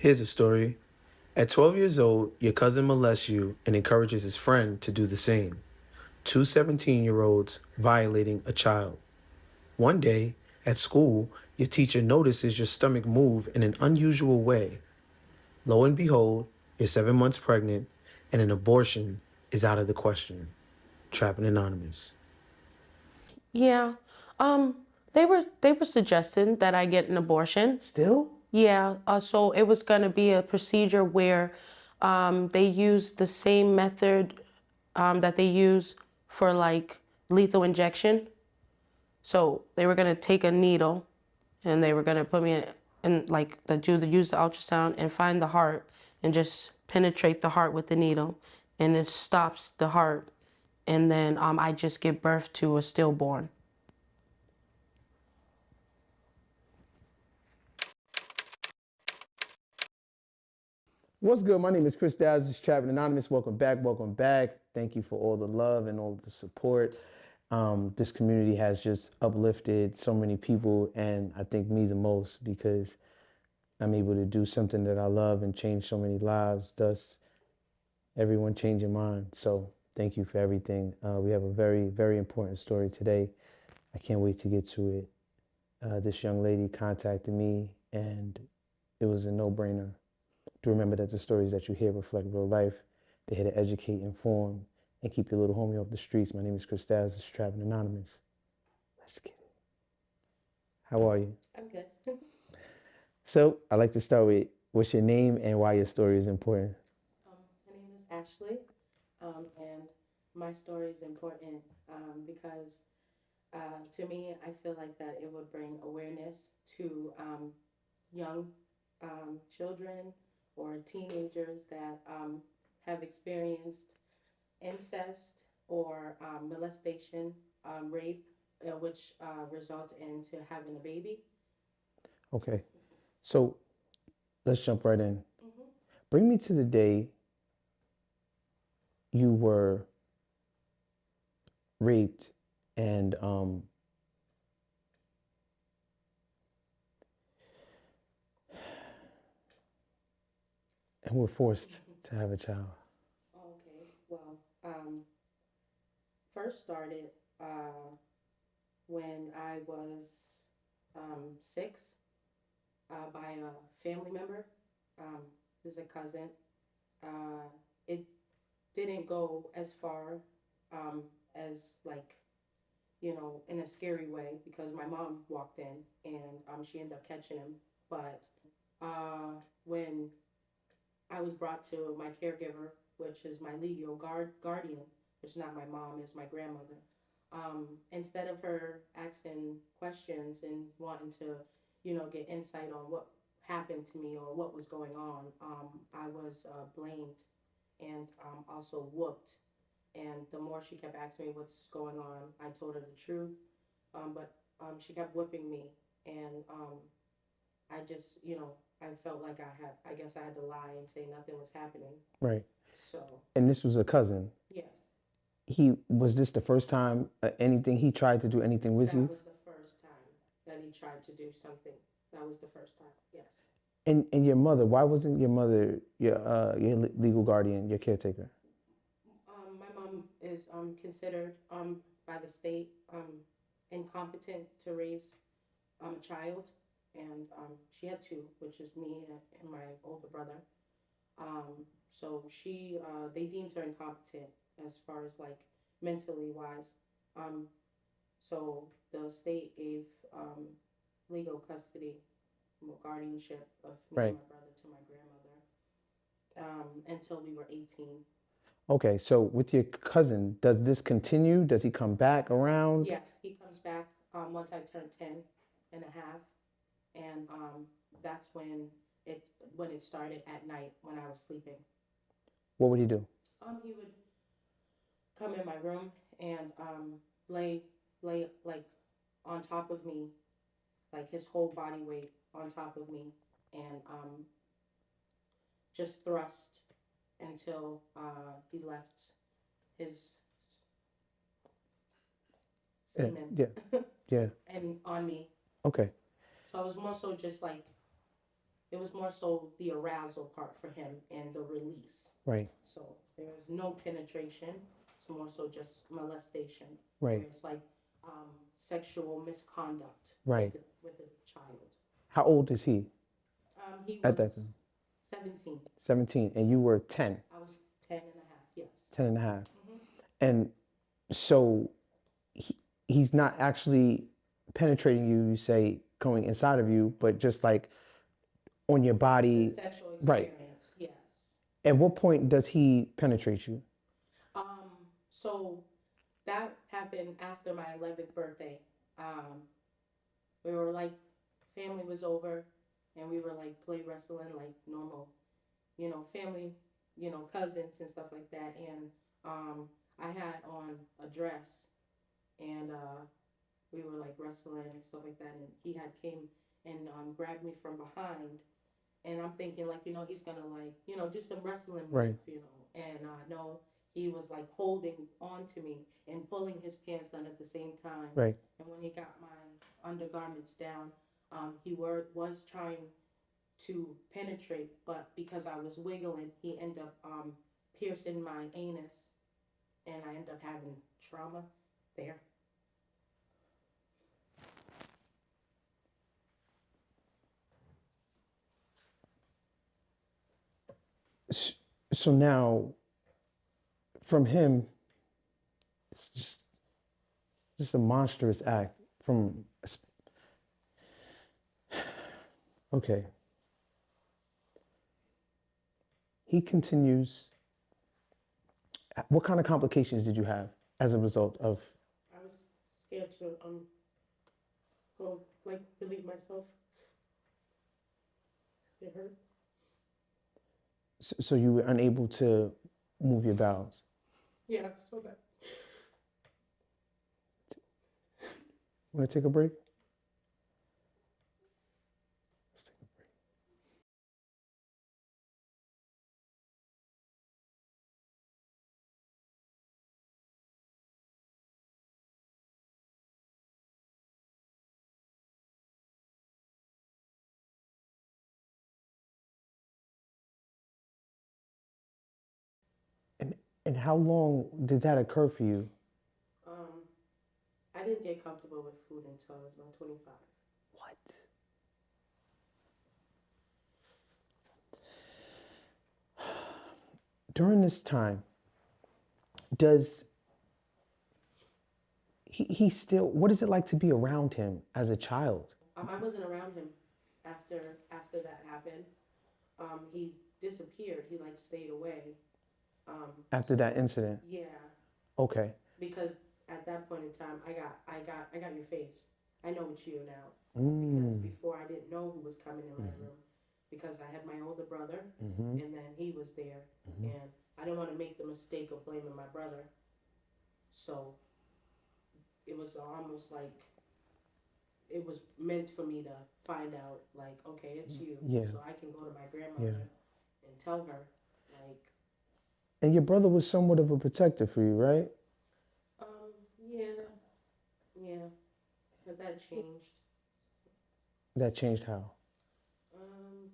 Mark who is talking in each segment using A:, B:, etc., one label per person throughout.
A: Here's a story. At 12 years old, your cousin molests you and encourages his friend to do the same. Two 17-year-olds violating a child. One day, at school, your teacher notices your stomach move in an unusual way. Lo and behold, you're 7 months pregnant, and an abortion is out of the question. Trappin Anonymous.
B: Yeah. Um, they were suggesting that I get an abortion.
A: Still?
B: Yeah. So it was gonna be a procedure where they use the same method that they use for like lethal injection. So they were gonna take a needle and they were gonna put me in like use the ultrasound and find the heart and just penetrate the heart with the needle, and it stops the heart, and then I just give birth to a stillborn.
A: What's good? My name is Chris Dowd. This is Trappin Anonymous. Welcome back. Welcome back. Thank you for all the love and all the support. This community has just uplifted so many people, and I think me the most because I'm able to do something that I love and change so many lives, thus everyone changing mine. So thank you for everything. We have a very, very important story today. I can't wait to get to it. This young lady contacted me, and it was a no-brainer. To remember that the stories that you hear reflect real life. They're here to educate, inform, and keep your little homie off the streets. My name is Chris Dowd. This is Trappin Anonymous. Let's get it. How are you?
B: I'm good.
A: So I like to start with what's your name and why your story is important.
B: My name is Ashley, and my story is important because to me, I feel like that it would bring awareness to young children or teenagers that have experienced incest or molestation, rape, which result into having a baby.
A: Okay, so let's jump right in.
B: Mm-hmm.
A: Bring me to the day you were raped and were forced to have a child.
B: Okay, well, first started when I was 6 by a family member, um, who's a cousin. It didn't go as far as like, in a scary way because my mom walked in and she ended up catching him. But when I was brought to my caregiver, which is my legal guardian, which is not my mom, is my grandmother. Instead of her asking questions and wanting to, get insight on what happened to me or what was going on, I was blamed and also whooped. And the more she kept asking me what's going on, I told her the truth. But she kept whipping me, and I just, I felt like I guess I had to lie and say nothing was happening.
A: Right.
B: So,
A: And this was a cousin.
B: yes,
A: He was this the first time anything he tried to do anything with
B: that
A: you?
B: was the first time that he tried to do something. That was the first time, yes.
A: And your mother, why wasn't your mother your legal guardian, your caretaker?
B: My mom is considered by the state incompetent to raise a child, and she had two, which is me and my older brother. So they deemed her incompetent as far as like mentally wise. Um, so the state gave legal custody, guardianship of me and
A: Right.
B: my brother to my grandmother until we were 18.
A: Okay, so with your cousin, does this continue? Does he come back around?
B: Yes, he comes back once I turn 10 and a half, and that's it when it started at night when I was sleeping.
A: What would he do?
B: He would come in my room and lay lay like on top of me, like his whole body weight on top of me, and just thrust until he left his
A: Yeah,
B: semen
A: yeah, yeah.
B: and on me.
A: Okay.
B: So I was more so just like it was more so the arousal part for him and the release.
A: Right.
B: So there was no penetration. It's more so just molestation, where
A: Right.
B: it's like sexual misconduct
A: Right.
B: with the child.
A: How old is he
B: He
A: at that
B: was
A: time?
B: 17.
A: 17, and you were 10,
B: I was 10 and a half, yes.
A: 10 and a half.
B: Mm-hmm.
A: And so he, he's not actually penetrating you, you say, going inside of you, but just like on your
B: The
A: body.
B: sexual
A: Right.
B: experience, yes.
A: At what point does he penetrate you?
B: So that happened after my 11th birthday. Um, we were like, family was over, and we were like play wrestling like normal, family, cousins and stuff like that. And I had on a dress, and we were like wrestling and stuff like that. And he had came and grabbed me from behind, and I'm thinking like, he's gonna like, do some wrestling
A: Right.
B: move, and no, he was like holding on to me and pulling his pants down at the same time.
A: Right.
B: And when he got my undergarments down, he was trying to penetrate, but because I was wiggling, he ended up piercing my anus, and I ended up having trauma there.
A: So now, from him, it's just a monstrous act. From okay, he continues. What kind of complications did you have as a result of?
B: I was scared to go like relieve myself because it hurt.
A: So you were unable to move your bowels.
B: Yeah, so that.
A: Want to take a break? Let's take a break. And and how long did that occur for you?
B: Um, I didn't get comfortable with food until I was about 25.
A: What? During this time, does he still, what is it like to be around him as a child?
B: I wasn't around him after that happened. He disappeared. He like stayed away.
A: After that incident?
B: Yeah,
A: Okay.
B: because at that point in time, I got your face. I know it's you now. Because
A: Mm.
B: before I didn't know who was coming in my room, because I had my older brother,
A: Mm-hmm.
B: and then he was there,
A: Mm-hmm.
B: and I didn't want to make the mistake of blaming my brother. So it was almost like it was meant for me to find out, like, okay, it's you,
A: Yeah.
B: so I can go to my
A: Yeah.
B: grandmother and tell her, like,
A: And your brother was somewhat of a protector for you, right?
B: yeah, yeah, but that changed.
A: That changed how?
B: Um,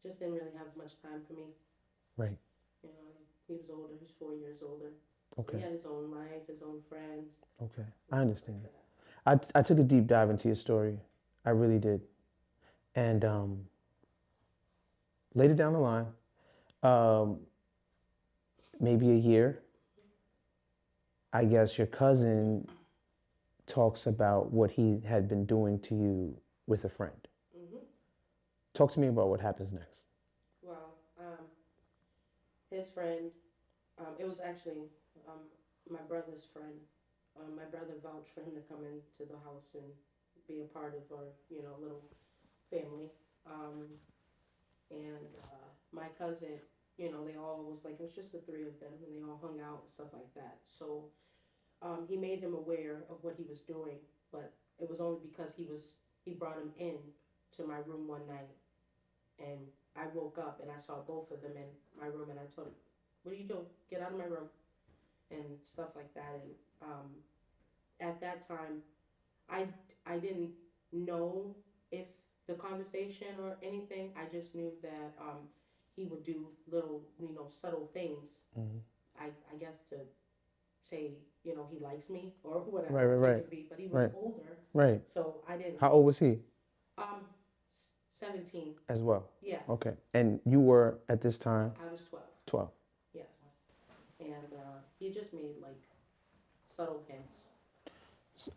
B: just didn't really have much time for me.
A: Right.
B: He was older. He was 4 years older. So
A: Okay.
B: he had his own life, his own friends.
A: Okay.
B: I
A: I understand.
B: like
A: I took a deep dive into your story. I really did. And later down the line, um, maybe a year, I guess your cousin talks about what he had been doing to you with a friend. Talk to me about what happens next.
B: Well, his friend, it was actually my brother's friend. My brother vouched for him to come into the house and be a part of our, little family. Um, and my cousin, they all was like, it was just the three of them, and they all hung out and stuff like that. So he made him aware of what he was doing, but it was only because he brought him in to my room one night, and I woke up and I saw both of them in my room, and I told him, "What are you doing? Get out of my room," and stuff like that. And at that time, I I didn't know if the conversation or anything. I just knew that he would do little, subtle things.
A: Hmm.
B: I guess to say, he likes me or
A: Right,
B: whatever the
A: right,
B: case
A: right,
B: would be. But he was
A: right,
B: older,
A: right.
B: so I didn't.
A: How old was he
B: 17.
A: as well?
B: Yes,
A: Okay. And you were at this time
B: I was 12.
A: 12.
B: Yes, and he just made like subtle hints.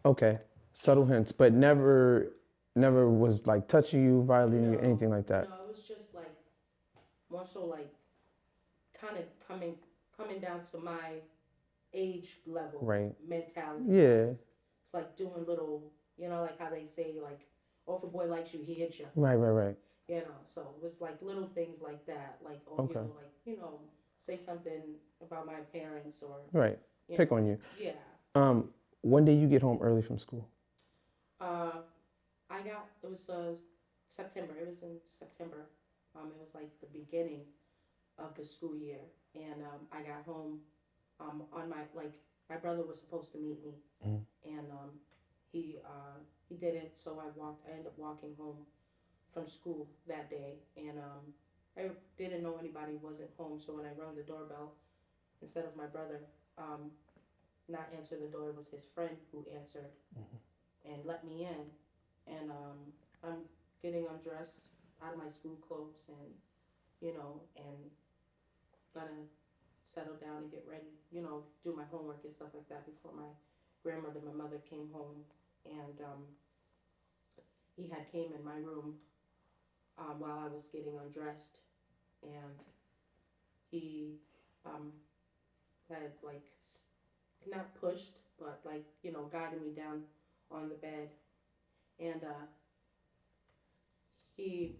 A: Okay. Subtle hints, but never was like touching you, violating you,
B: No,
A: anything like that.
B: no, it was just like more so like kind of coming down to my age level
A: Right.
B: mentality
A: Yeah.
B: wise. It's like doing little, like how they say like, oh, if a boy likes you, he hits you.
A: Right, right, right.
B: So it was like little things like that, like, oh,
A: Okay.
B: like, say something about my parents or,
A: Right. Pick on you.
B: yeah.
A: Um, when did you get home early from school?
B: Uh, it was September. It was in September. It was like the beginning of the school year, and I got home on my brother was supposed to meet me,
A: Mhm.
B: and he didn't, so I ended up walking home from school that day, and I didn't know anybody wasn't home, so when I rang the doorbell, instead of my brother um, not answer the door, it was his friend who answered
A: Mhm.
B: and let me in, and I'm getting undressed out of my school clothes, and and gonna settle down and get ready, do my homework and stuff like that before my mother came home, and he had came in my room while I was getting undressed, and he um, had like not pushed, but like guided me down on the bed, and he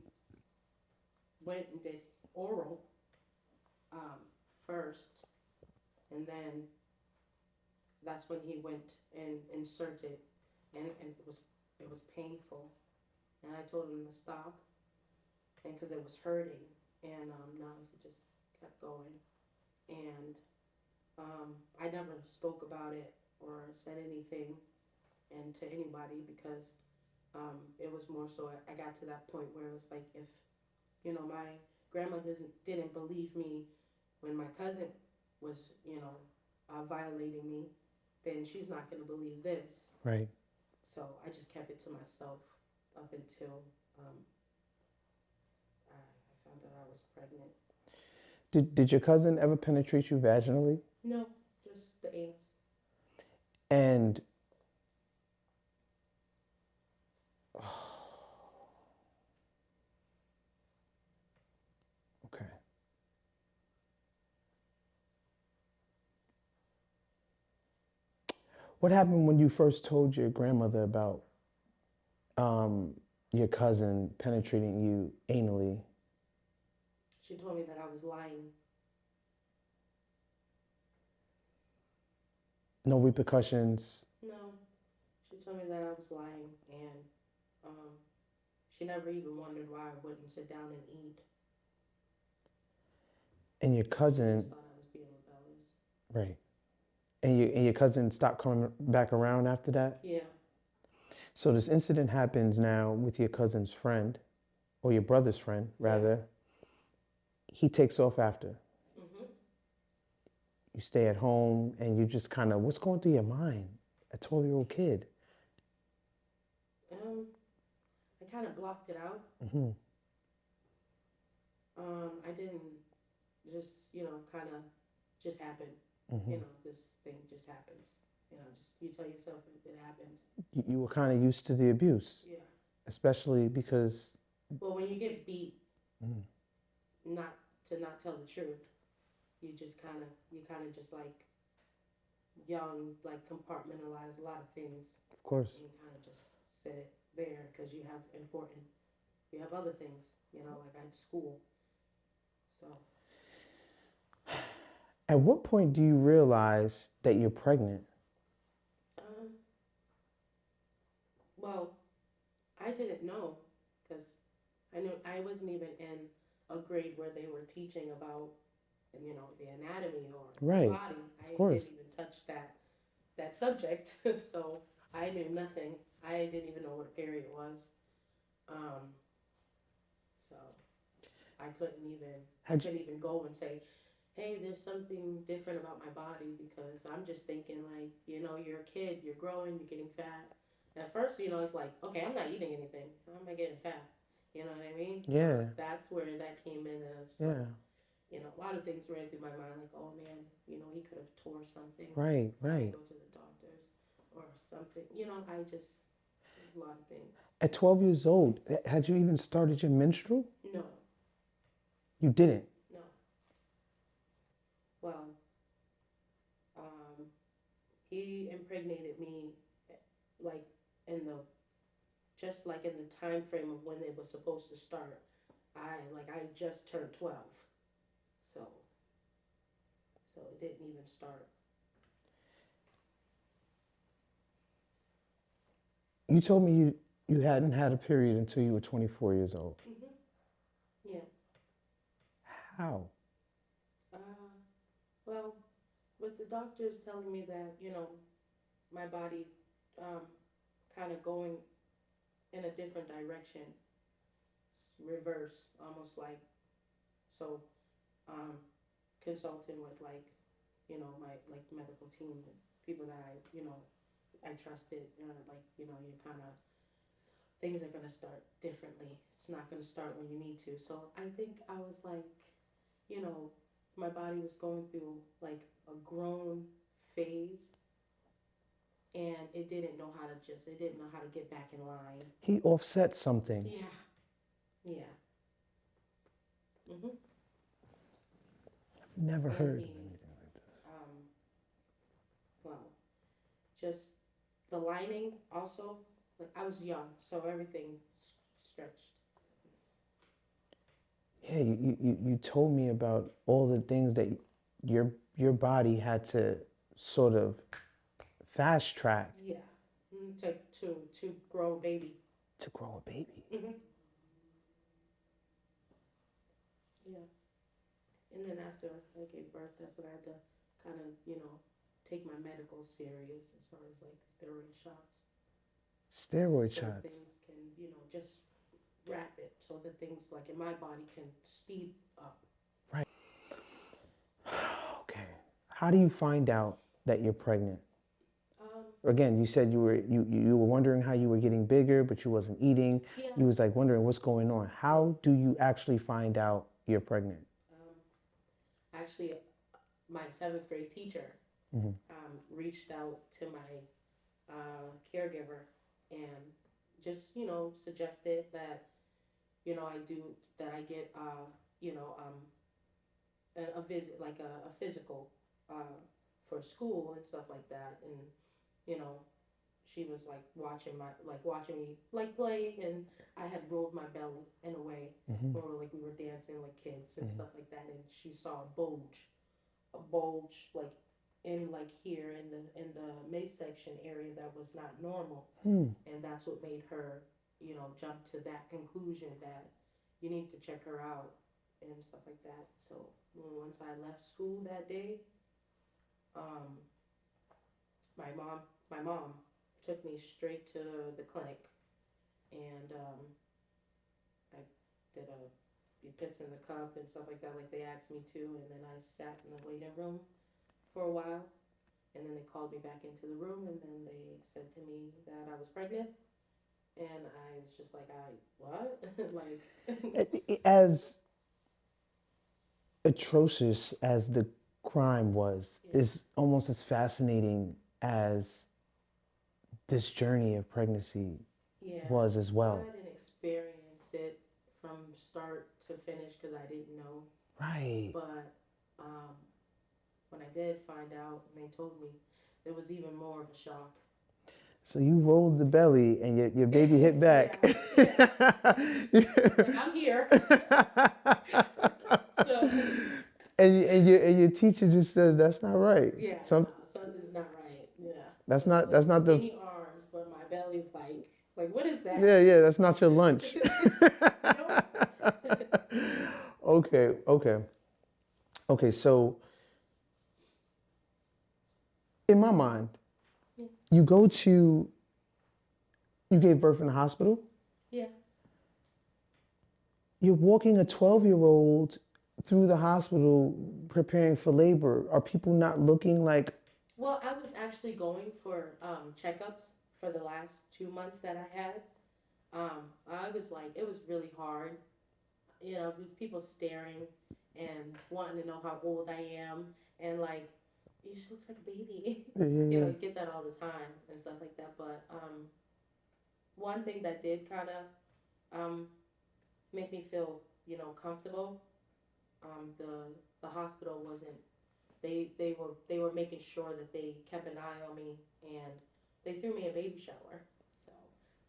B: went and did oral um, first, and then that's when he went and inserted, and it was painful, and I told him to stop, and because it was hurting, and no, he just kept going, and I never spoke about it or said anything and to anybody because it was more so I got to that point where it was like if my grandma didn't believe me when my cousin was violating me, then she's not going to believe this.
A: Right.
B: So I just kept it to myself up until um, I found out I was pregnant.
A: Did your cousin ever penetrate you vaginally?
B: No, just the anus.
A: And okay. What happened when you first told your grandmother about um, your cousin penetrating you anally?
B: She told me that I was lying.
A: No repercussions.
B: No, she told me that I was lying, and um, she never even wondered why I wouldn't sit down and eat.
A: And your
B: She just
A: cousin,
B: thought I was being rebellious.
A: right? And your cousin stopped coming back around after that.
B: Yeah.
A: So this incident happens now with your cousin's friend, or your brother's friend,
B: Yeah.
A: rather. He takes off after.
B: Mhm.
A: You stay at home, and you just kind of, what's going through your mind? A 12-year-old kid.
B: Um, I kind of blocked it out.
A: Hmm.
B: I didn't just kind of just happen.
A: Hmm.
B: This thing just happens. Just you tell yourself it happens.
A: You were kind of used to the abuse,
B: Yeah.
A: especially because.
B: Well, when you get beat,
A: Mm,
B: not to not tell the truth, you kind of just like young, like compartmentalize a lot of things,
A: of course.
B: and you kind of just set it there because you have other things, like I had school. So,
A: At what point do you realize that you're pregnant?
B: um, well, I didn't know because I knew I wasn't even in a grade where they were teaching about, the anatomy or the
A: Right,
B: body.
A: of
B: I
A: course.
B: didn't even touch that subject, so I knew nothing. I didn't even know what a period was. Um, So I couldn't even
A: Had you,
B: go and say, hey, there's something different about my body, because I'm just thinking, like, you're a kid, you're growing, you're getting fat. At first, it's like, okay, I'm not eating anything. How am I getting fat? You know what I mean? So
A: yeah,
B: that's where that came in, and it's like,
A: yeah,
B: a lot of things ran through my mind, like, oh man, he could have tore something,
A: right,
B: so I
A: right.
B: didn't go to the doctors or something. There's a lot of things.
A: At 12 years old, had you even started your menstrual?
B: No,
A: You didn't.
B: no. Well, um, he impregnated me, like, in the just like in the time frame of when it was supposed to start. I just turned 12, so it didn't even start.
A: You told me you hadn't had a period until you were 24 years old.
B: Yeah.
A: How?
B: Uh, well, with the doctors telling me that my body, um, kind of going in a different direction, reverse, almost like, so, um, consulting with, like, my, like, medical team, people that I trusted, like, you kind of, things are going to start differently. It's not going to start when you need to. So I think I was like, you know, my body was going through like a grown phase, and it didn't know how to get back in line.
A: He offset something.
B: Yeah, yeah. Mhm.
A: Never
B: And
A: heard of
B: he,
A: anything like this.
B: well, just the lining also. Like, I was young, so everything stretched.
A: Yeah, you told me about all the things that your body had to sort of fast track
B: Yeah. To grow a baby.
A: to grow a baby.
B: Mhm. Yeah. And then after I gave birth, that's when I had to kind of, take my medical serious, as far as like steroid shots,
A: Steroid
B: so
A: shots.
B: things can, just rapid, so that things like in my body can speed up.
A: Right. Okay. How do you find out that you're pregnant?
B: Um,
A: Again, you said you were wondering how you were getting bigger, but you wasn't eating.
B: yeah.
A: You was like wondering what's going on. How do you actually find out you're pregnant?
B: Actually, my seventh grade teacher,
A: Hmm.
B: reached out to my, caregiver, and just, suggested that, I do that I get, a visit, like a physical, for school and stuff like that. And you know she was like watching me like play, and I had rolled my belly in a way,
A: Hmm.
B: or like we were dancing like kids and
A: Hmm.
B: stuff like that, and she saw a bulge like in like here in the midsection area that was not normal.
A: Hmm.
B: And that's what made her, jump to that conclusion that you need to check her out and stuff like that. So once I left school that day, um, my mom took me straight to the clinic, and I did a pits in the cup and stuff like that, like they asked me to, and then I sat in the waiting room for a while, and then they called me back into the room, and then they said to me that I was pregnant, and I was just like, I what? Like,
A: As atrocious as the crime was,
B: yeah,
A: is almost as fascinating as this journey of pregnancy
B: yeah.
A: was as well.
B: I didn't experience it from start to finish because I didn't know,
A: Right.
B: but um, when I did find out and they told me, it was even more of a shock.
A: So you rolled the belly and your baby hit
B: Yeah,
A: back.
B: yeah. It's like, I'm here. So,
A: And your teacher just says that's not right.
B: yeah,
A: Some
B: no, something's not right. Yeah.
A: that's
B: So
A: that's not the
B: skinny arms, but my belly's like what is that?
A: yeah, that's not your lunch.
B: Nope.
A: Okay, okay. Okay, so in my mind,
B: Yeah.
A: you go to you gave birth in the hospital?
B: Yeah.
A: You're walking a 12-year-old through the hospital preparing for labor. Are people not looking like,
B: Well, I was actually going for checkups for the last 2 months that I had. I was like, it was really hard, with people staring and wanting to know how old I am, and like, you just looks like a baby.
A: yeah, yeah, yeah.
B: You get that all the time and stuff like that. But one thing that did kind of make me feel, comfortable. The hospital wasn't. They were making sure that they kept an eye on me, and they threw me a baby shower. So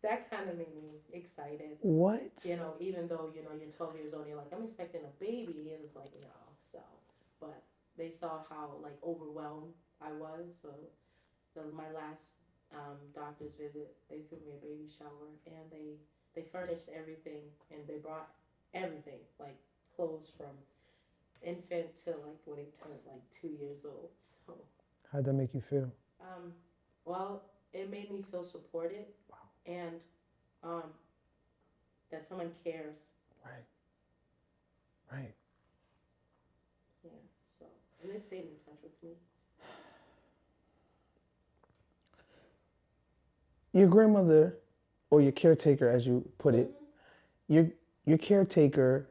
B: that kind of made me excited.
A: What?
B: Even though you're 12 years old, you're like, I'm expecting a baby. It was like, no. So, but they saw how like overwhelmed I was. So my last doctor's visit, they threw me a baby shower, and they furnished everything, and they brought everything, like clothes from infant to like when he turned like 2 years old. So,
A: How'd that make you feel?
B: um, well, it made me feel supported, and um, that someone cares.
A: Right, right.
B: Yeah. So, and they stayed in touch with me.
A: Your grandmother, or your caretaker, as you put it,
B: Mm-hmm.
A: your your caretaker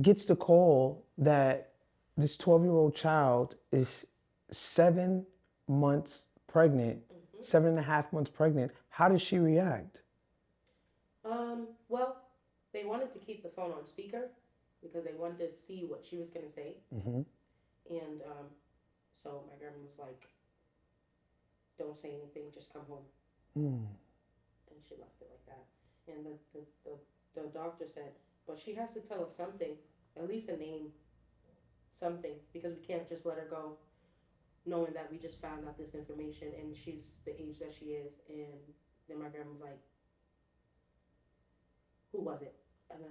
A: gets the call that this 12-year-old child is 7 months pregnant,
B: Mm-hmm.
A: 7.5 months pregnant. How does she react?
B: Well, they wanted to keep the phone on speaker because they wanted to see what she was gonna say,
A: Mm-hmm.
B: and so my grandma was like, "Don't say anything, just come home,"
A: Mm.
B: and she left it like that. And the doctor said, "But she has to tell us something, at least a name, something, because we can't just let her go, knowing that we just found out this information and she's the age that she is." And then my grandma was like, "Who was it?" And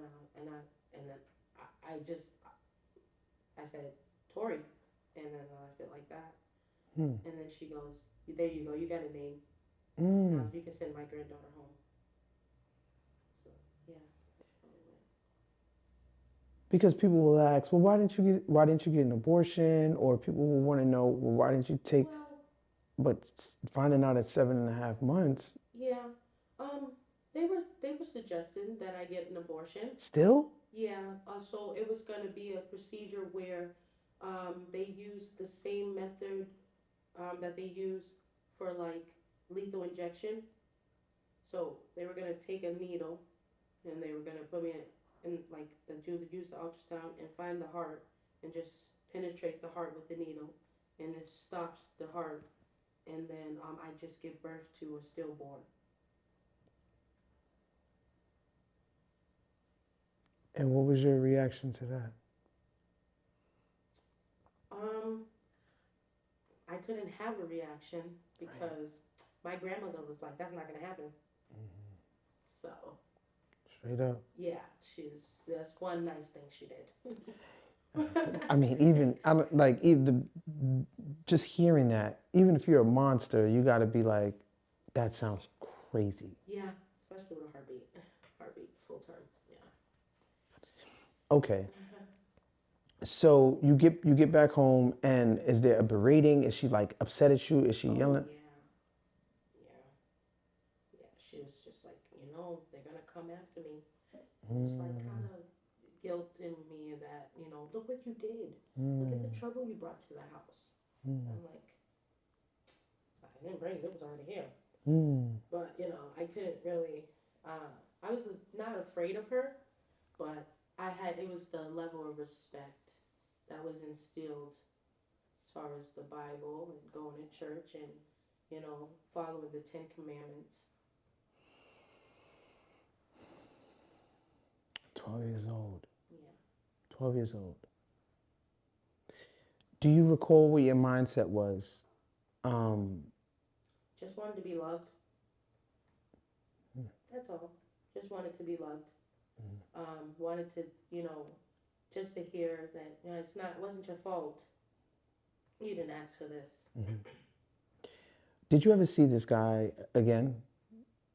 B: I said, "Tori," and then I left it like that.
A: Mm.
B: And then she goes, "There you go, you got a name. Now
A: Mm.
B: you can send my granddaughter home." So yeah, that's how it went.
A: Because people will ask, well, why didn't you get an abortion? Or people will want to know, well, why didn't you take,
B: Well,
A: but finding out at 7.5 months,
B: yeah, um, they were suggesting that I get an abortion.
A: still?
B: Yeah, so it was gonna be a procedure where, they use the same method, that they use for like lethal injection. So they were gonna take a needle, and they were gonna put me in like use the ultrasound and find the heart, and just penetrate the heart with the needle, and it stops the heart, and then I just give birth to a stillborn.
A: And what was your reaction to that?
B: Um, I couldn't have a reaction
A: Right.
B: because my grandmother was like, "That's not gonna happen."
A: Hmm.
B: So
A: Straight up.
B: yeah, that's one nice thing she did.
A: I mean, even I'm like, even just hearing that, even if you're a monster, you got to be like, that sounds crazy.
B: Yeah, especially with a heartbeat full term. Yeah.
A: Okay, so you get back home, and is there a berating? Is she like upset at you? Is she
B: Oh
A: yelling?
B: yeah, yeah, yeah. She was just like, they're gonna come after me, and just like kind
A: Mm,
B: of guilting me that, look what you did, look at the
A: mm,
B: trouble you brought to the house.
A: mm,
B: I'm like, I didn't bring it; it was already here.
A: mm.
B: But I couldn't really. I was not afraid of her, but it was the level of respect that was instilled as far as the Bible and going to church and following the 10 Commandments.
A: 12 years old.
B: Yeah,
A: 12 years old. Do you recall what your mindset was? Um,
B: just wanted to be loved. That's all. Just wanted to be loved. Wanted to, just to hear that it wasn't your fault. You didn't ask for this.
A: mhm. Did you ever see this guy again?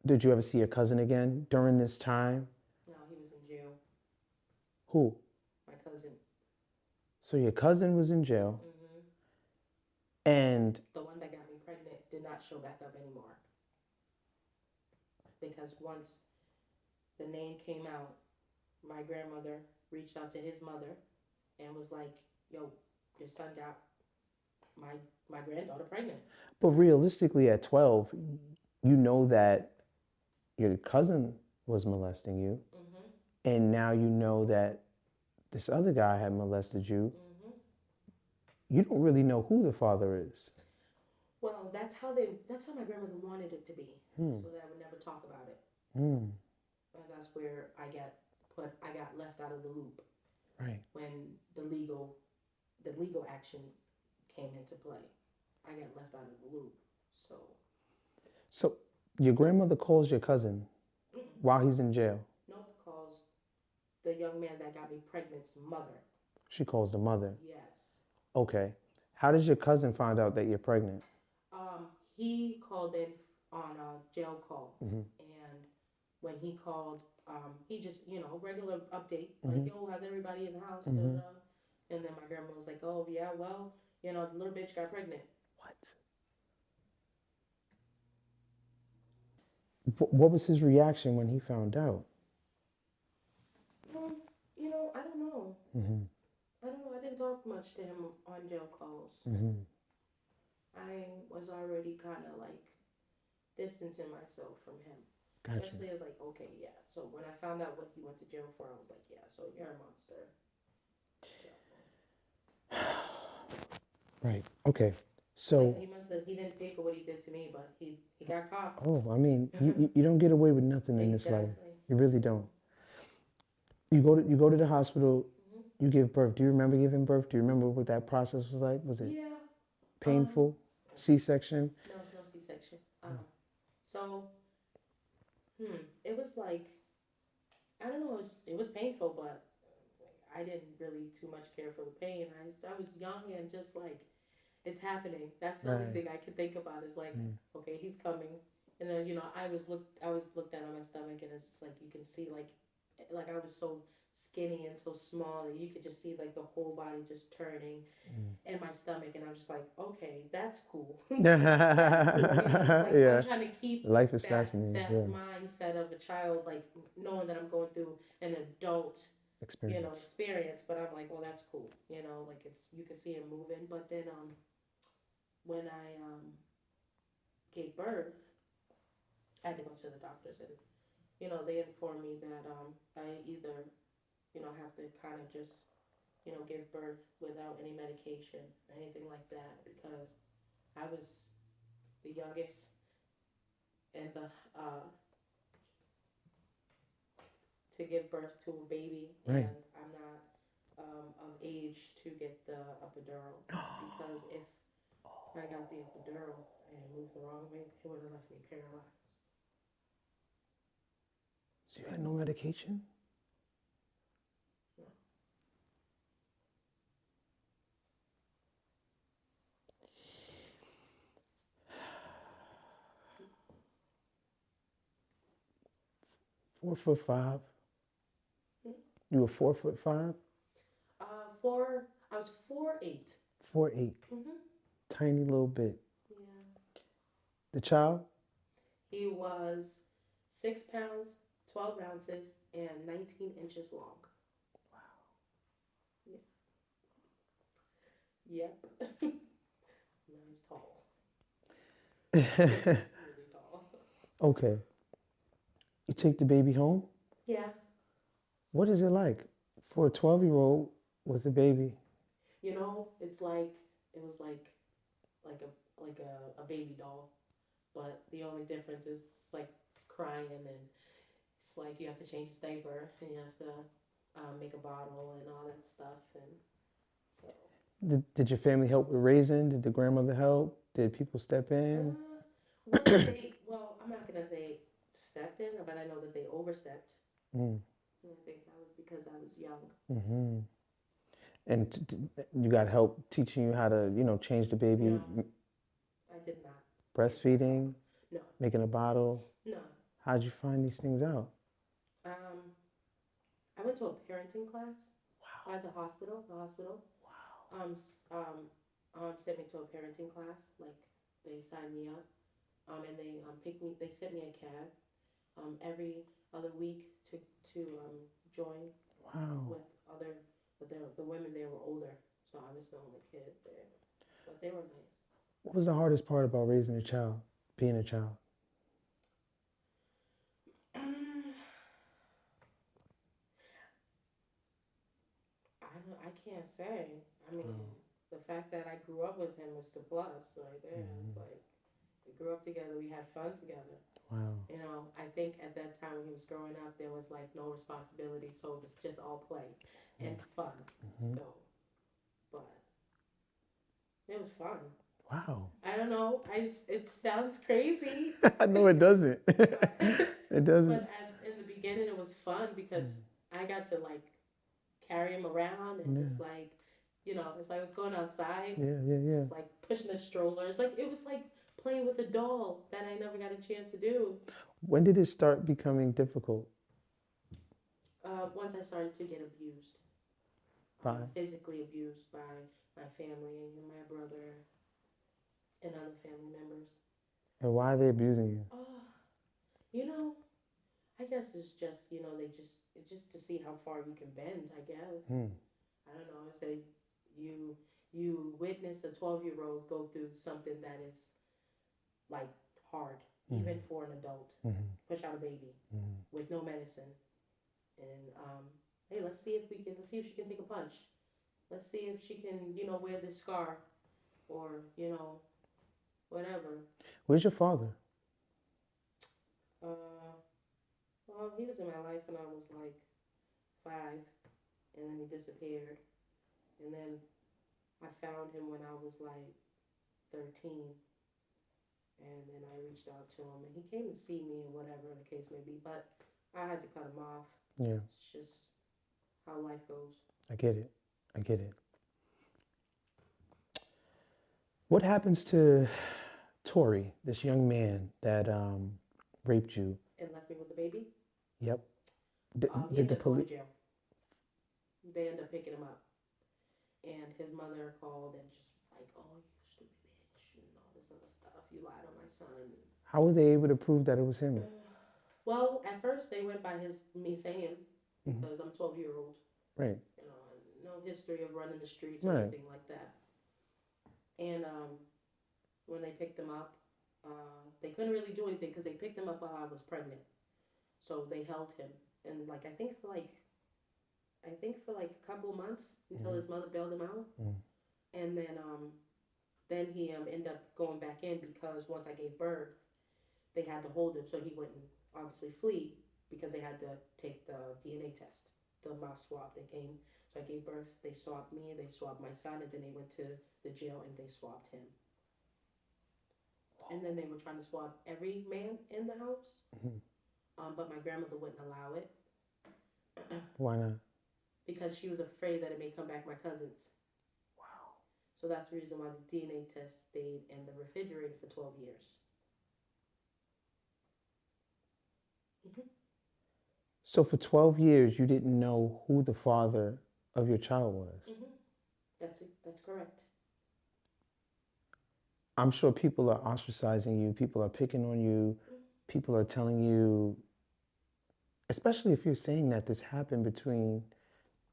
A: Did you ever see your cousin again during this time?
B: No, he was in jail.
A: Who?
B: My cousin.
A: So your cousin was in jail,
B: Hmm.
A: and
B: The one that got me pregnant did not show back up anymore because once the name came out, my grandmother reached out to his mother and was like, "Yo, your son got my my granddaughter pregnant."
A: but realistically, at 12, you know that your cousin was molesting you,
B: Hmm.
A: and now you know that this other guy had molested you.
B: Hmm.
A: You don't really know who the father is.
B: Well, that's how they. That's how my grandmother wanted it to be,
A: Hmm.
B: so that I would never talk about it.
A: Hmm.
B: And that's where I got left out of the loop
A: Right.
B: when the legal action came into play. I got left out of the loop. So,
A: So your grandmother calls your cousin
B: mm-mm.
A: while he's in jail.
B: Nope, calls the young man that got me pregnant's mother.
A: She calls the mother.
B: Yes.
A: Okay. How does your cousin find out that you're pregnant?
B: Um, he called in on a jail call,
A: Mm-hmm.
B: and when he called, he just regular update like,
A: Mm-hmm.
B: "Yo, how's everybody in the house?" Da, da,
A: Mm-hmm.
B: da. And then my grandma was like, "Oh yeah, well, the little bitch got pregnant."
A: What? What was his reaction when he found out?
B: Um, I don't know.
A: Mm-hmm.
B: I don't know. I didn't talk much to him on jail calls.
A: Mm-hmm.
B: I was already kind of like distancing myself from him.
A: Gotcha.
B: Especially as like, okay, yeah. So when I found out what he went to jail for, I was like, yeah. So you're a monster. So
A: Right. Okay.
B: like
A: So,
B: he didn't pay for what he did to me, but he got caught.
A: oh, I mean, you don't get away with nothing in this life.
B: Exactly.
A: You really
B: So.
A: don't. You go to the hospital.
B: Hmm.
A: You give birth. Do you remember giving birth? Do you remember what that process was like? Was it
B: Yeah. Um.
A: painful? C-section?
B: No, it's no C-section. So it was like I don't know. It was painful, but I didn't really too much care for the pain. I was young and just like it's happening. That's the only
A: Right.
B: thing I can think about is like,
A: Mm.
B: okay, he's coming, and then I was looked down on my stomach, and it's like you can see like I was so skinny and so small that you could just see like the whole body just turning in my stomach, and I'm just like, okay, that's cool, that's cool. It's like I'm
A: Yeah.
B: trying to keep
A: Life is
B: that
A: fascinating.
B: that
A: Yeah.
B: mindset of a child, like knowing that I'm going through an adult
A: Experience.
B: experience, but I'm like, well, that's cool, like it's you can see him moving. But then when I gave birth, I had to go to the doctors, and they informed me that I either have to kind of just give birth without any medication or anything like that because I was the youngest and the to give birth to a baby,
A: Right.
B: and I'm not of age to get the epidural because if I got the epidural and moved the wrong way, it would have left me paralyzed.
A: So you had no medication?
B: No.
A: 4'5".
B: Hmm.
A: You were 4'5".
B: I was 4'8".
A: 4'8".
B: Mm-hmm.
A: Tiny little bit.
B: Yeah.
A: The child?
B: He was 6 pounds, 12 ounces, and 19 inches long. Yeah. Yep. No, he's tall. He's really tall.
A: Okay. You take the baby home?
B: Yeah.
A: What is it like for a 12-year-old with a baby?
B: It's like it was like a baby doll, but the only difference is like it's crying, and it's like you have to change its diaper and you have to make a bottle and all that stuff, and so.
A: Did your family help with raising? Did the grandmother help? Did people step in?
B: Well, I'm not gonna say stepped in, but I know that they overstepped.
A: Mm.
B: And I think that was because I was young.
A: Hmm. And you got help teaching you how to, change the baby,
B: No, I did not get that help.
A: breastfeeding,
B: No,
A: making a bottle.
B: no.
A: How'd you find these things out?
B: Um, I went to a parenting class
A: Wow.
B: at the hospital. The hospital sent me to a parenting class. Like they signed me up, and they picked me. They sent me a cab every other week to join
A: Wow.
B: with other with the women. They were older, so I was the only kid there, but they were nice.
A: What was the hardest part about raising a child, being a child?
B: I can't say. I mean,
A: Wow.
B: the fact that I grew up with him was the plus right there. It's
A: Mhm.
B: like we grew up together. We had fun together.
A: Wow.
B: You know, I think at that time when he was growing up, there was like no responsibility, so it was just all play and fun.
A: Mm-hmm.
B: So, but it was fun.
A: Wow.
B: I don't know. It sounds crazy,
A: No, it doesn't.
B: but
A: It doesn't.
B: in the beginning it was fun because I got to like carry him around and
A: Yeah.
B: just like, it's like I was going outside,
A: Yeah. Yeah. Yeah.
B: just like pushing a stroller. It's like it was like playing with a doll that I never got a chance to do.
A: When did it start becoming difficult?
B: Once I started to get abused,
A: By.
B: physically abused by my family and my brother and other family members.
A: And why are they abusing you?
B: Oh, you know, I guess it's just it's just to see how far you can bend. I guess
A: Hmm.
B: I don't know. I say you you witness a 12-year-old go through something that is like hard, even
A: Mm-hmm.
B: for an adult.
A: Mm-hmm.
B: Push out a baby
A: Mm-hmm.
B: with no medicine, and hey, let's see if she can take a punch. Let's see if she can wear this scarf or whatever.
A: Where's your father?
B: Uh, well, he was in my life when I was like 5, and then he disappeared, and then I found him when I was like 13, and then I reached out to him, and he came to see me and whatever the case may be, but I had to cut him off.
A: Yeah,
B: It's just how life goes.
A: I get it. I get it. What happens to Tori, this young man that raped you?
B: And left me with the baby.
A: Yep.
B: He
A: Did the
B: ended up going
A: police?
B: to jail. They ended up picking him up, and his mother called and just was like, "Oh, you stupid bitch," and all this other stuff. You lied on my son.
A: How were they able to prove that it was him?
B: Well, at first they went by me saying
A: Hmm.
B: because I'm 12-year old,
A: Right.
B: no history of running the streets or
A: Right.
B: anything like that. And when they picked him up, they couldn't really do anything because they picked him up while I was pregnant. So they held him, and like I think for like a couple of months until
A: Hmm.
B: his mother bailed him out,
A: Hmm.
B: and then he ended up going back in because once I gave birth, they had to hold him so he wouldn't obviously flee because they had to take the DNA test, the mouth swab. They came, so I gave birth. They swabbed me, they swabbed my son, and then they went to the jail and they swabbed him. And then they were trying to swab every man in the house,
A: Hmm.
B: but my grandmother wouldn't allow it
A: Why not?
B: because she was afraid that it may come back my cousins.
A: Wow.
B: So that's the reason why the DNA test stayed in the refrigerator for 12 years. Mm-hmm.
A: So for 12 years, you didn't know who the father of your child was.
B: Mm-hmm. That's it. That's correct.
A: I'm sure people are ostracizing you, people are picking on you, people are telling you, especially if you're saying that this happened between,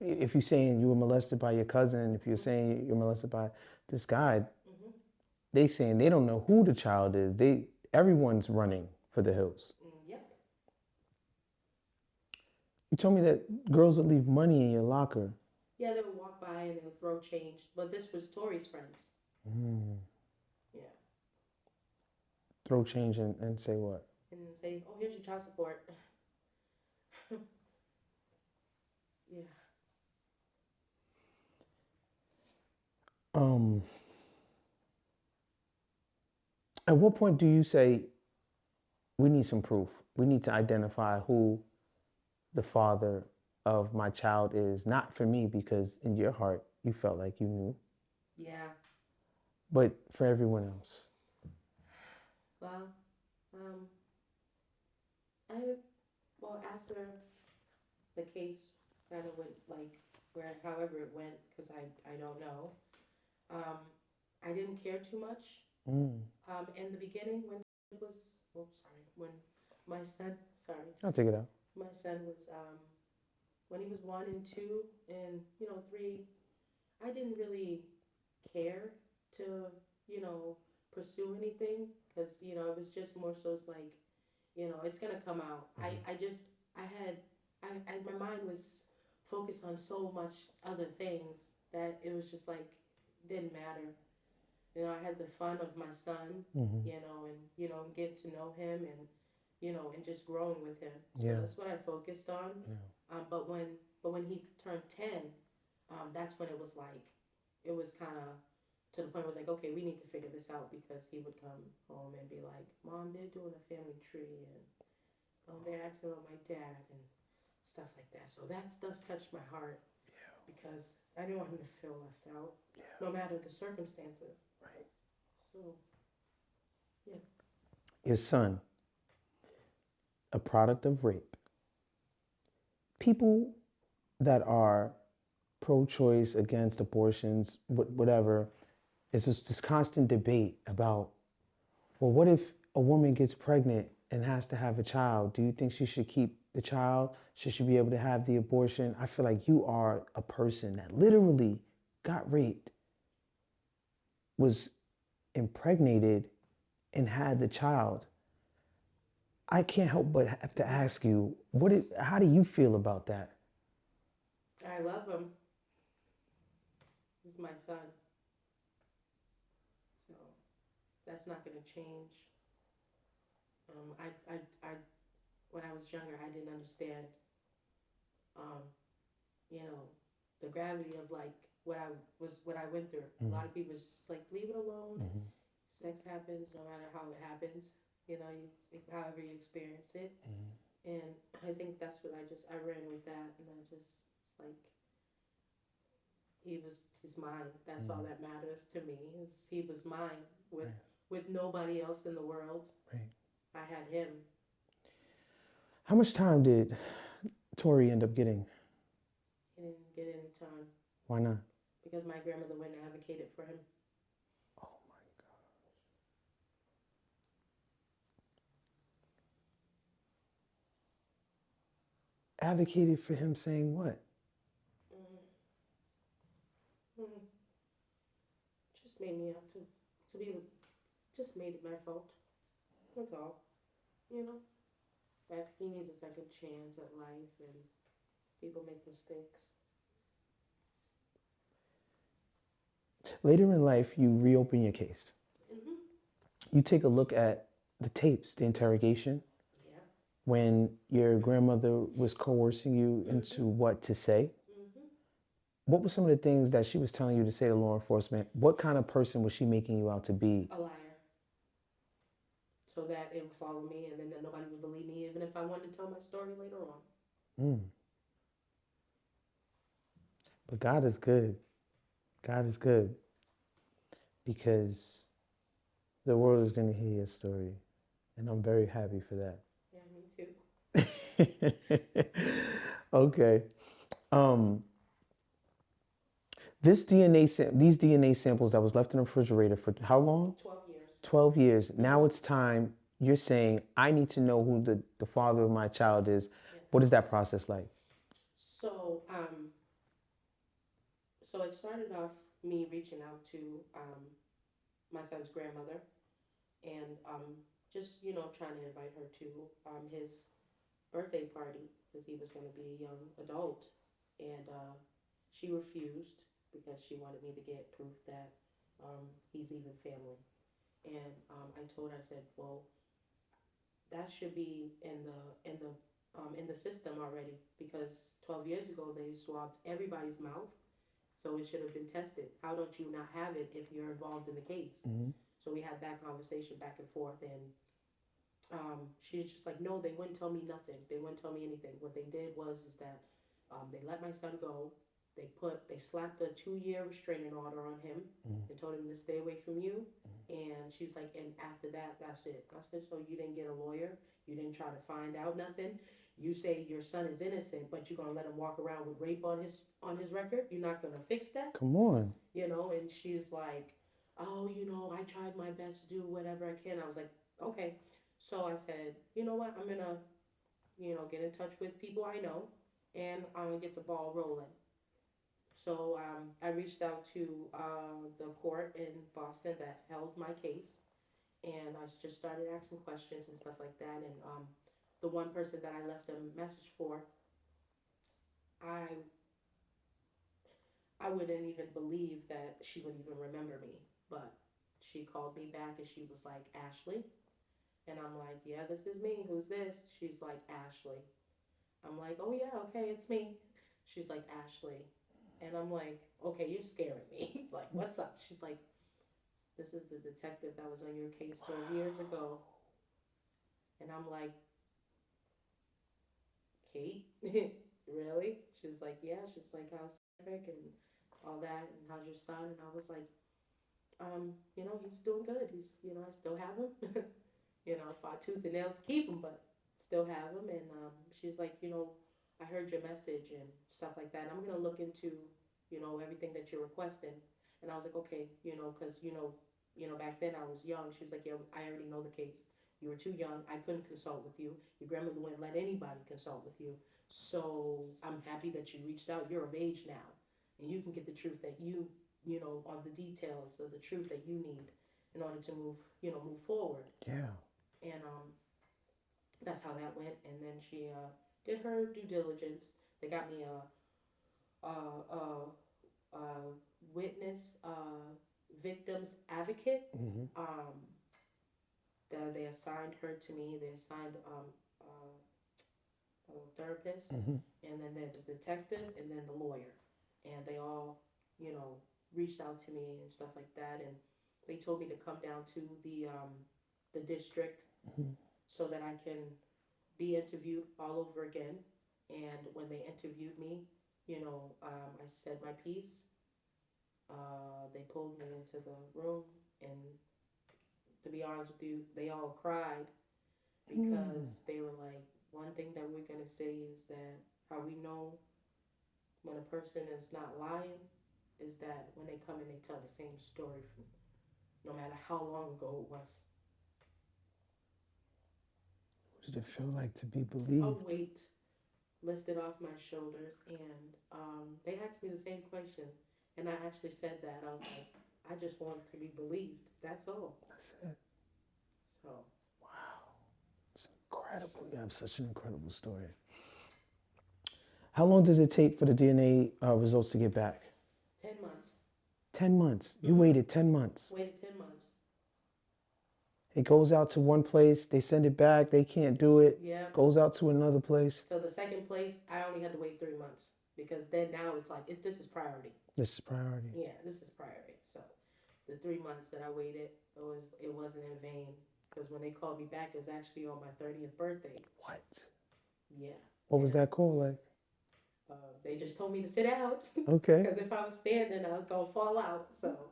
A: if you're saying you were molested by your cousin, if you're
B: Mm-hmm.
A: saying you're molested by this guy,
B: Mm-hmm.
A: they saying they don't know who the child is. Everyone's running for the hills.
B: Yep.
A: You told me that girls would leave money in your locker.
B: Yeah, they would walk by and they would throw change. But this was Tori's friends.
A: Mm.
B: Yeah.
A: Throw change and say what?
B: And then say, "Oh, here's your child support." Yeah.
A: Um, at what point do you say we need some proof? We need to identify who the father of my child is. Not for me, because in your heart you felt like you knew,
B: Yeah.
A: but for everyone else.
B: Well, I well after the case kind of went like where however it went because I don't know. Um, I didn't care too much.
A: Mm.
B: In the beginning when it was oh sorry when my son sorry
A: I'll take it out.
B: my son was when he was 1 and 2 and three. I didn't really care to pursue anything because it was just more so it's like it's gonna come out. I just I had my mind was focused on so much other things that it was just like didn't matter. I had the fun of my son,
A: Mm-hmm.
B: and getting to know him and and just growing with him. So
A: Yeah.
B: that's what I focused on.
A: Yeah.
B: But when he turned 10, that's when it was like it was kind of to the point where it was like, okay, we need to figure this out because he would come home and be like, Mom, they're doing a family tree and they're asking about my dad and stuff like that. So that stuff touched my heart because I didn't want him to feel left out, no matter the circumstances.
A: Right.
B: So, yeah.
A: Your son, a product of rape. People that are pro-choice, against abortions, whatever, it's just this constant debate about, well, what if a woman gets pregnant and has to have a child? Do you think she should keep the child? Should she be able to have the abortion? I feel like you are a person that literally got raped, was impregnated, and had the child. I can't help but have to ask you, how do you feel about that?
B: I love him. He's my son. So that's not going to change. I, when I was younger, I didn't understand, um, you know, the gravity of like what I went through. A
A: Mm-hmm.
B: lot of people just like leave it alone.
A: Mm-hmm.
B: Sex happens no matter how it happens. However you experience it.
A: Mm-hmm.
B: And I think that's what I ran with that, and I just it's like he's mine. That's all
A: Mm-hmm.
B: that matters to me. Is he was mine with
A: Right.
B: with nobody else in the world.
A: Right.
B: I had him.
A: How much time did Tori end up getting?
B: He didn't get any time
A: Why not?
B: because my grandmother went and advocated for him.
A: Oh my God. Advocated for him saying what?
B: Mm, mm, just made me up to be just made it my fault. That's all. You know that he needs a second chance at life, and people make mistakes.
A: Later in life, you reopen your case.
B: Mhm.
A: You take a look at the tapes, the interrogation,
B: Yeah.
A: when your grandmother was coercing you into
B: Mhm.
A: what to say.
B: Mhm.
A: What were some of the things that she was telling you to say to law enforcement? What kind of person was she making you out to be?
B: A liar. So that it would follow me, and then nobody would believe me, even if I wanted to tell my story later on.
A: Mm. But God is good. God is good because the world is going to hear your story. And I'm very happy for
B: Yeah, me too.
A: that. Okay. Um, these DNA samples that was left in the refrigerator for how long?
B: 12 years.
A: 12 years. Now it's time. You're saying, I need to know who the father of my child is. What is
B: Yes.
A: that process like?
B: So, so it started off me reaching out to my son's grandmother and just trying to invite her to his birthday party because he was going to be a young adult, and she refused because she wanted me to get proof that he's even family. And I told her, I said, well, that should be in the system already because 12 years ago they swabbed everybody's mouth, so it should have been tested. How don't you not have it if you're involved in the case?
A: Mm-hmm.
B: So we had that conversation back and forth, and she's just like, no, they wouldn't tell me nothing. They wouldn't tell me anything. What they did was is that they let my son go. They slapped a 2 year restraining order on him
A: Mm-hmm.
B: and told him to stay away from you. And she was like, and after that, that's it. I said, so you didn't get a lawyer? You didn't try to find out nothing? you say your son is innocent, but you're gonna let him walk around with rape on his record. You're not gonna fix that,
A: Come on.
B: you know. And she's like, oh, you know, I tried my best to do whatever I can. I was like, okay. So I said, you know what, I'm gonna, you know, get in touch with people I know, and I'm gonna get the ball rolling. So I reached out to the court in Boston that held my case, and I just started asking questions and stuff like that. And the one person that I left a message for, I I wouldn't even believe that she would even remember me, but she called me back and she was like, Ashley. And I'm like, yeah, this is me. Who's this? She's like, Ashley. I'm like, oh yeah, okay, it's me. She's like, Ashley. And I'm like, okay, you're scaring me. Like, what's up? She's like, this is the detective that was on your case 12 years ago. And I'm like, Kate? Really? She's like, yeah. She's like, how's Cedric and all that, and how's your son? And I was like, you know, he's doing good. He's, you know, I still have him. You know, fought tooth and nails to keep him, but still have him. And she's like, you know, I heard your message and stuff like that. I'm gonna look into, you know, everything that you're requesting. And I was like, okay, you know, because you know, back then I was young. She was like, yeah, I already know the case. You were too young. I couldn't consult with you. Your grandmother wouldn't let anybody consult with you. So I'm happy that you reached out. You're of age now, and you can get the truth that you know, on the details of the truth that you need in order to move, you know, move forward.
A: Yeah.
B: And that's how that went. And then she did her due diligence. They got me a witness, victims advocate.
A: Mm-hmm.
B: That they assigned her to me. They assigned a therapist,
A: Mm-hmm.
B: and then the detective, and then the lawyer, and they all, you know, reached out to me and stuff like that, and they told me to come down to the district
A: Mm-hmm.
B: so that I can be interviewed all over again. And when they interviewed me, you know, I said my piece. They pulled me into the room, and to be honest with you, they all cried
A: Mm.
B: because they were like, one thing that we're gonna say is that how we know when a person is not lying is that when they come and they tell the same story from no matter how long ago it was.
A: What did it feel like to be
B: A
A: believed?
B: weight lifted off my shoulders, and they asked me the same question, and I actually said that I was like, I just want to be believed. That's all.
A: That's it.
B: So
A: Wow. It's incredible. You have such an incredible story. How long does it take for the DNA results to get back?
B: 10 months.
A: 10 months. You
B: Mm-hmm.
A: waited 10 months.
B: Waited 10 months.
A: It goes out to one place, they send it back, they can't do it,
B: Yeah.
A: goes out to another place.
B: So the second place, I only had to wait 3 months because then now it's like this is priority.
A: This is priority.
B: Yeah, this is priority. So the 3 months that I waited, it wasn't in vain because when they called me back, it was actually on my 30th birthday.
A: What?
B: Yeah.
A: What was
B: And
A: that call like?
B: they just told me to sit out
A: Okay.
B: because if I was standing, I was gonna fall out. So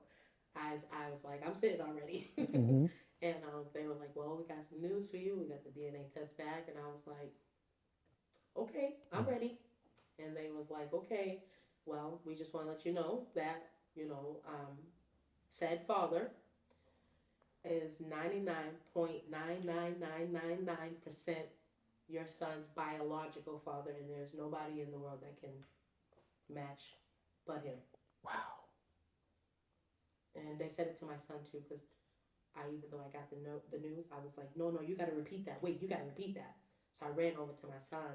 B: I was like, I'm sitting already.
A: Mm-hmm.
B: And they were like, well, we got some news for you. We got the DNA test back, and I was like, okay, I'm ready. And they was like, okay, well, we just want to let you know that said father is 99.99999% your son's biological father, and there's nobody in the world that can match but him.
A: Wow.
B: And they said it to my son too, because even though I got the news, I was like, no, no, you got to repeat that. Wait, you got to repeat that. So I ran over to my son,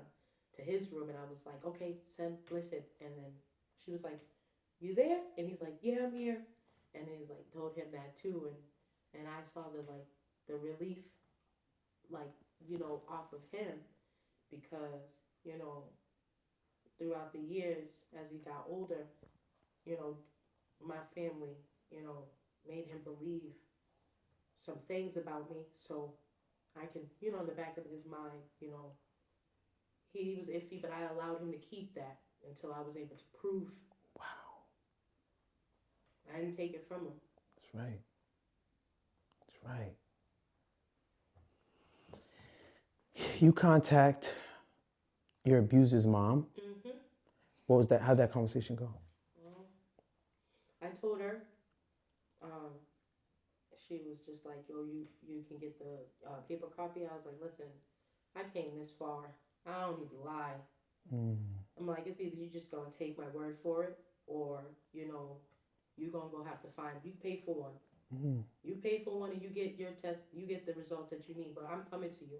B: to his room, and I was like, okay, son, listen. And then she was like, you there? And he's like, yeah, I'm here. And he's like, told him that too. And I saw the relief, like, off of him because, you know, throughout the years, as he got older, you know, my family, made him believe some things about me. So I can, in the back of his mind, he was iffy, but I allowed him to keep that until I was able to prove.
A: Wow.
B: I didn't take it from him.
A: That's right. That's right. You contact your abuser's mom?
B: Mm-hmm.
A: What was that? How'd that conversation go?
B: Well, I told her, um, she was just like, "Yo, you can get the paper copy." I was like, "Listen, I came this far. I don't need to lie."
A: Mm,
B: I'm like, it's either you just gonna take my word for it, or you gonna go have to find. You pay for one.
A: mm,
B: You pay for one, and you get your test. You get the results that you need. But I'm coming to you.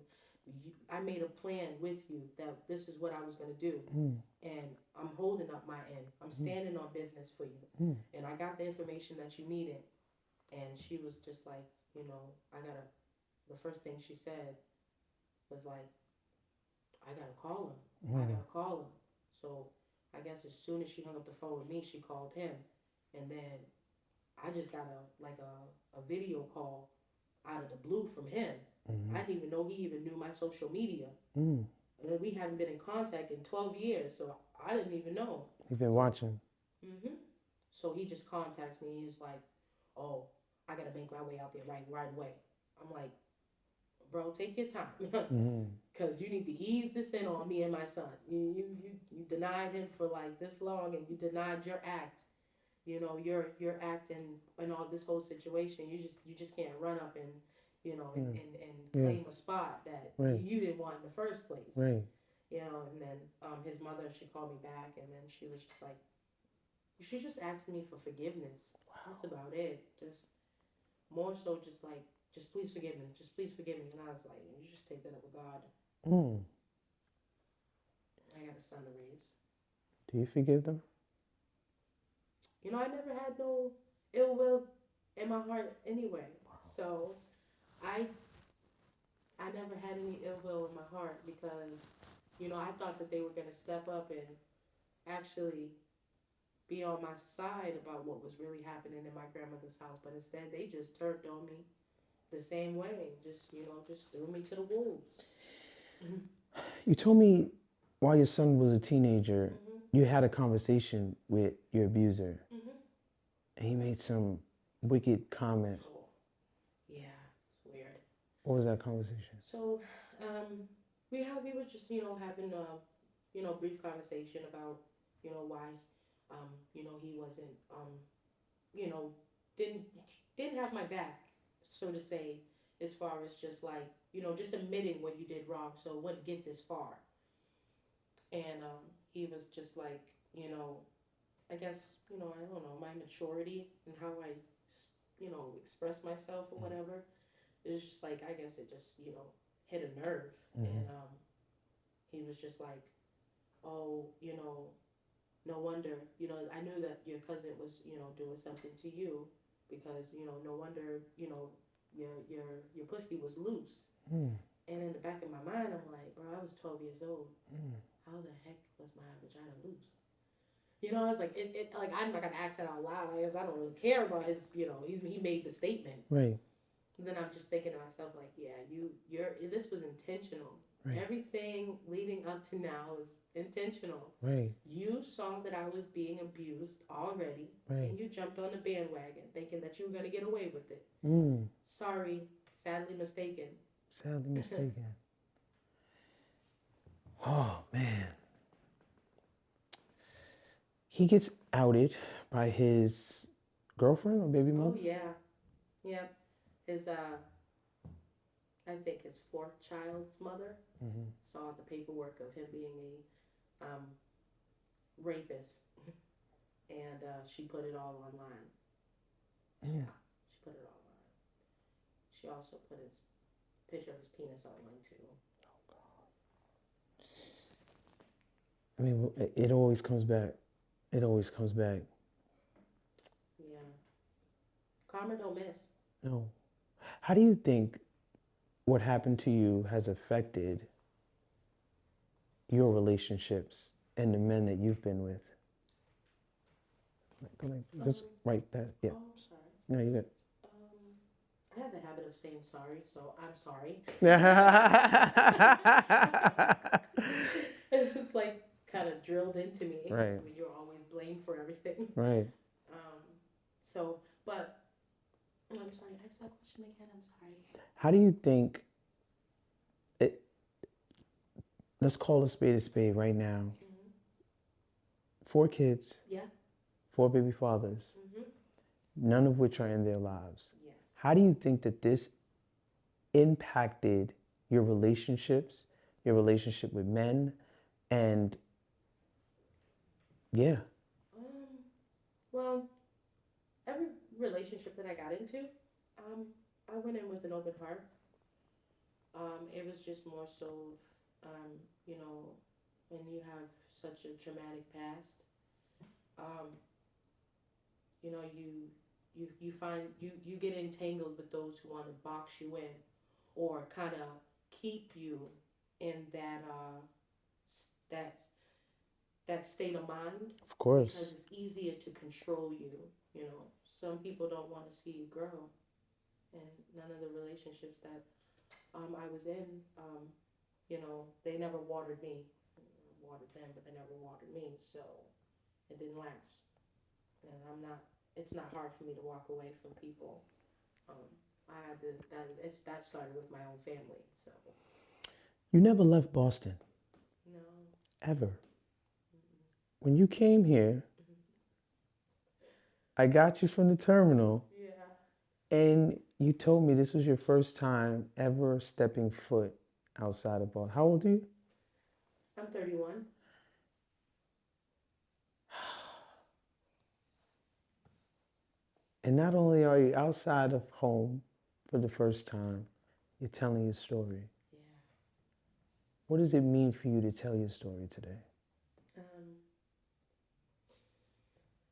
B: I made a plan with you that this is what I was gonna do,
A: mm,
B: and I'm holding up my end. I'm
A: mm,
B: standing on business for you,
A: mm,
B: and I got the information that you needed. And she was just like, I gotta. The first thing she said was like, I gotta call him. I
A: mm,
B: gotta call him. So I guess as soon as she hung up the phone with me, she called him, and then I just got a video call out of the blue from him. I
A: mm,
B: didn't even know he even knew my social media.
A: mm.
B: And we haven't been in contact in 12 years, so I didn't even know.
A: You've been
B: So,
A: watching.
B: so he just contacts me. He's like, "Oh, I gotta make my way out there right away." I'm like, "Bro, take your time."
A: Mm,
B: Because you need to ease this in on me and my son. You denied him for like this long, and you denied your act. Your act and all this whole situation. You just can't run up and
A: mm,
B: and
A: yeah,
B: claim a spot that
A: right,
B: you didn't want in the first place.
A: right.
B: And then his mother, she called me back, and then she was just like, she just asked me for forgiveness. That's about it. Just more so, just like, just please forgive me, just please forgive me. And I was like, you just take that up with God.
A: Mm.
B: I got a son to raise.
A: Do you forgive them?
B: I never had no ill will in my heart anyway. So I I never had any ill will in my heart because I thought that they were gonna step up and actually be on my side about what was really happening in my grandmother's house, but instead they just turned on me the same way. Just threw me to the wolves. Mhm.
A: You told me while your son was a teenager,
B: Mhm.
A: you had a conversation with your abuser,
B: Mhm.
A: and he made some wicked comment.
B: Oh, yeah, it's weird.
A: What was that conversation?
B: So, we were just having a brief conversation about why he wasn't you know didn't didn't have my back, so to say, as far as just like just admitting what you did wrong, so it wouldn't get this far. And he was just like, I guess I don't know, my maturity and how I express myself or whatever. It was just like, I guess it just hit a nerve.
A: Mm-hmm.
B: And he was just like, oh, no wonder, I knew that your cousin was doing something to you, because no wonder your pussy was loose.
A: Mm,
B: And in the back of my mind, I'm like, bro, I was 12 years old.
A: mm,
B: How the heck was my vagina loose? I was like, like, I'm not gonna ask that out loud. I guess I don't really care about his. He made the statement.
A: right,
B: And then I'm just thinking to myself, like, yeah, this was intentional.
A: right,
B: Everything leading up to now is intentional.
A: right,
B: You saw that I was being abused already,
A: right.
B: and you jumped on the bandwagon thinking that you were gonna get away with it.
A: Mm,
B: Sorry, sadly mistaken.
A: sadly mistaken. Oh man. He gets outed by his girlfriend or baby
B: Oh
A: mother.
B: yeah, yeah. His I think his fourth child's mother
A: Mm-hmm.
B: saw the paperwork of him being a rapist, and she put it all online.
A: Mm.
B: Yeah, she put it all online. She also put his picture of his penis online too.
A: I mean, it always comes back. It always comes back.
B: Yeah, karma don't miss.
A: No. How do you think what happened to you has affected your relationships and the men that you've been with? Go ahead. Just write that. Yeah.
B: Oh, I'm sorry.
A: No, you good.
B: I have the habit of saying sorry, so I'm sorry. It's like kind of drilled into me.
A: Right.
B: You're always blamed for everything.
A: Right.
B: Um, so, but I'm sorry. Ask that question again. I'm sorry.
A: How do you think it, let's call a spade right now.
B: Mm-hmm.
A: 4 kids,
B: Yeah.
A: 4 baby fathers,
B: Mm-hmm.
A: none of which are in their lives.
B: Yes.
A: How do you think that this impacted your relationships, your relationship with men, and yeah,
B: Um, well, every relationship that I got into, um, I went in with an open heart. It was just more so of, you know, when you have such a traumatic past, um, you know, you find you get entangled with those who want to box you in, or kind of keep you in that that state of mind,
A: of course.
B: because it's easier to control you. You know, some people don't want to see you grow, and none of the relationships that I was in, you know, they never watered me. I watered them, but they never watered me, so it didn't last. And I'm not. It's not hard for me to walk away from people. Um, I had to. That started with my own family. So
A: You never left Boston,
B: no.
A: ever.
B: Mm-mm.
A: When you came here, I got you from the terminal,
B: Yeah.
A: and you told me this was your first time ever stepping foot outside of Boston. How old are you?
B: I'm 31.
A: And not only are you outside of home for the first time, you're telling your story.
B: Yeah.
A: What does it mean for you to tell your story today?
B: Um,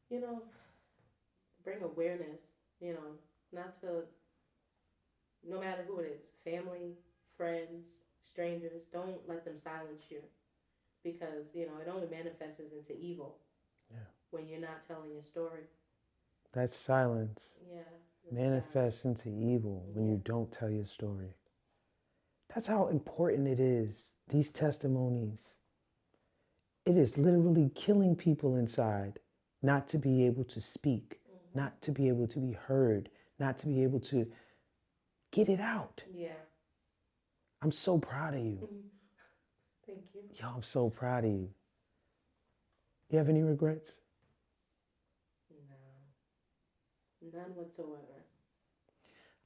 B: you know, bring awareness. You know, not to, no matter who it is, family, friends, strangers, don't let them silence you, because, you know, it only manifests into evil
A: Yeah.
B: when you're not telling your story.
A: That silence
B: Yeah, the
A: manifests
B: silence.
A: into evil when
B: Yeah.
A: you don't tell your story. That's how important it is, these testimonies. It is literally killing people inside not to be able to speak,
B: Mm-hmm.
A: not to be able to be heard, not to be able to get it out.
B: Yeah.
A: I'm so proud of you.
B: Mm-hmm. Thank you.
A: Yo, I'm so proud of you. You have any regrets?
B: No, none whatsoever.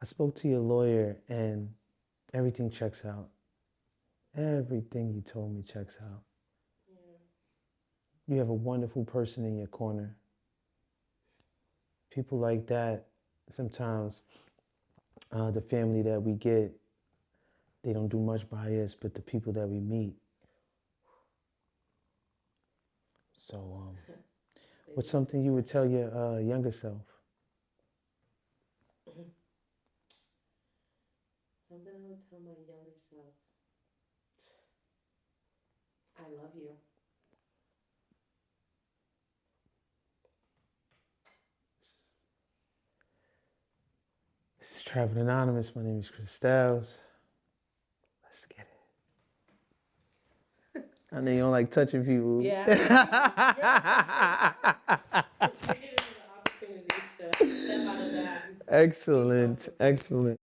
A: I spoke to your lawyer and everything checks out. Everything you told me checks out.
B: Yeah.
A: You have a wonderful person in your corner. People like that, sometimes the family that we get, they don't do much by us, but the people that we meet. So,
B: They
A: what's
B: do make
A: something
B: a
A: you would tell
B: difference.
A: your younger self?
B: Something I would tell my younger self. I love you.
A: This is Trappin Anonymous. My name is Chris Styles. Let's get it. I know you don't like touching people.
B: Yeah. You're giving me the opportunity to step out of that.
A: Excellent, excellent.